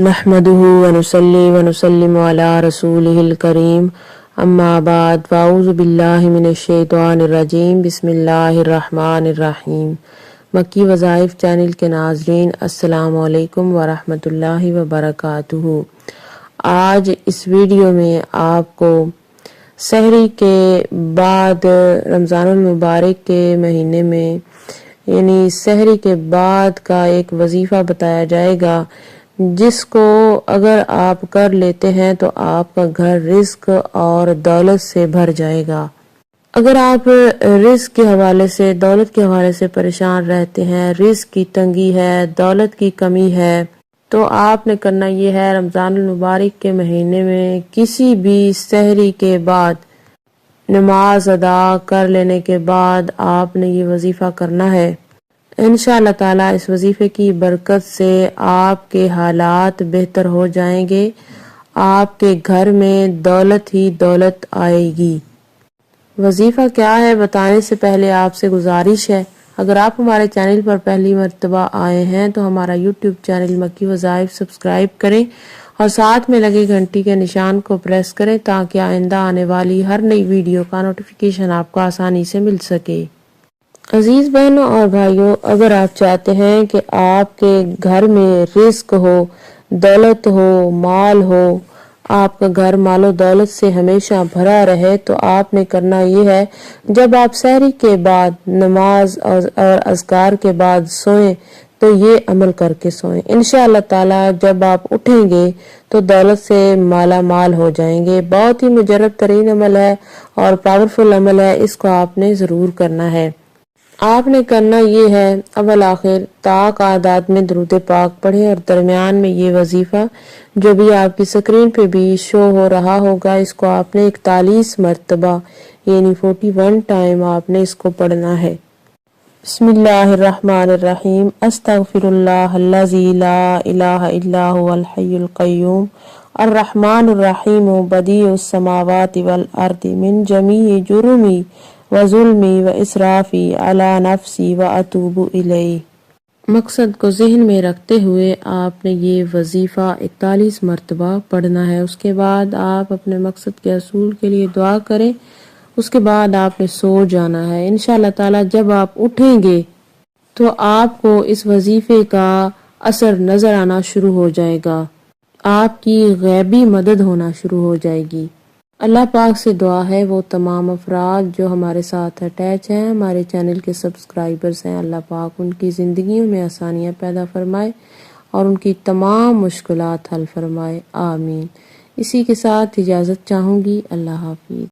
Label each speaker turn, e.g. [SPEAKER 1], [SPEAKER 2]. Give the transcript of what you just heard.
[SPEAKER 1] نحمده ونصلي ونسلم على رسوله الكريم اما بعد فاعوذ باللہ من الشیطان الرجیم بسم اللہ الرحمن الرحیم۔ مکی وظائف چینل کے ناظرین السلام علیکم ورحمۃ اللہ وبرکاتہ۔ آج اس ویڈیو میں آپ کو سحری کے بعد رمضان المبارک کے مہینے میں یعنی سحری کے بعد کا ایک وظیفہ بتایا جائے گا جس کو اگر آپ کر لیتے ہیں تو آپ کا گھر رزق اور دولت سے بھر جائے گا۔ اگر آپ رزق کے حوالے سے دولت کے حوالے سے پریشان رہتے ہیں، رزق کی تنگی ہے، دولت کی کمی ہے، تو آپ نے کرنا یہ ہے رمضان المبارک کے مہینے میں کسی بھی سحری کے بعد نماز ادا کر لینے کے بعد آپ نے یہ وظیفہ کرنا ہے۔ انشاءاللہ تعالیٰ اس وظیفے کی برکت سے آپ کے حالات بہتر ہو جائیں گے، آپ کے گھر میں دولت ہی دولت آئے گی۔ وظیفہ کیا ہے بتانے سے پہلے آپ سے گزارش ہے، اگر آپ ہمارے چینل پر پہلی مرتبہ آئے ہیں تو ہمارا یوٹیوب چینل مکی وظائف سبسکرائب کریں اور ساتھ میں لگے گھنٹی کے نشان کو پریس کریں تاکہ آئندہ آنے والی ہر نئی ویڈیو کا نوٹیفیکیشن آپ کو آسانی سے مل سکے۔ عزیز بہنوں اور بھائیوں، اگر آپ چاہتے ہیں کہ آپ کے گھر میں رزق ہو، دولت ہو، مال ہو، آپ کا گھر مال و دولت سے ہمیشہ بھرا رہے تو آپ نے کرنا یہ ہے، جب آپ سحری کے بعد نماز اور اذکار کے بعد سوئیں تو یہ عمل کر کے سوئیں۔ انشاءاللہ تعالی جب آپ اٹھیں گے تو دولت سے مالا مال ہو جائیں گے۔ بہت ہی مجرب ترین عمل ہے اور پاورفل عمل ہے، اس کو آپ نے ضرور کرنا ہے۔ آپ نے کرنا یہ ہے، اول آخر طاق اعداد میں درود پاک پڑھیں اور درمیان میں یہ وظیفہ جو بھی آپ کی سکرین پہ بھی شو ہو رہا ہوگا اس کو آپ نے 41 مرتبہ یعنی 41 ٹائم آپ نے اس کو پڑھنا ہے۔ بسم اللہ الرحمن الرحیم۔ استغفر اللہ الذی لا الہ الا هو الحی القیوم الرحمن الرحیم بدیع السماوات والارض من جمیع جرمی وظلمی واسرافی علی نفسی واتوب الیہ۔ مقصد کو ذہن میں رکھتے ہوئے آپ نے یہ وظیفہ 41 مرتبہ پڑھنا ہے۔ اس کے بعد آپ اپنے مقصد کے حصول کے لیے دعا کریں، اس کے بعد آپ نے سو جانا ہے۔ انشاءاللہ تعالی جب آپ اٹھیں گے تو آپ کو اس وظیفے کا اثر نظر آنا شروع ہو جائے گا، آپ کی غیبی مدد ہونا شروع ہو جائے گی۔ اللہ پاک سے دعا ہے وہ تمام افراد جو ہمارے ساتھ اٹیچ ہیں، ہمارے چینل کے سبسکرائبرز ہیں، اللہ پاک ان کی زندگیوں میں آسانیاں پیدا فرمائے اور ان کی تمام مشکلات حل فرمائے، آمین۔ اسی کے ساتھ اجازت چاہوں گی، اللہ حافظ۔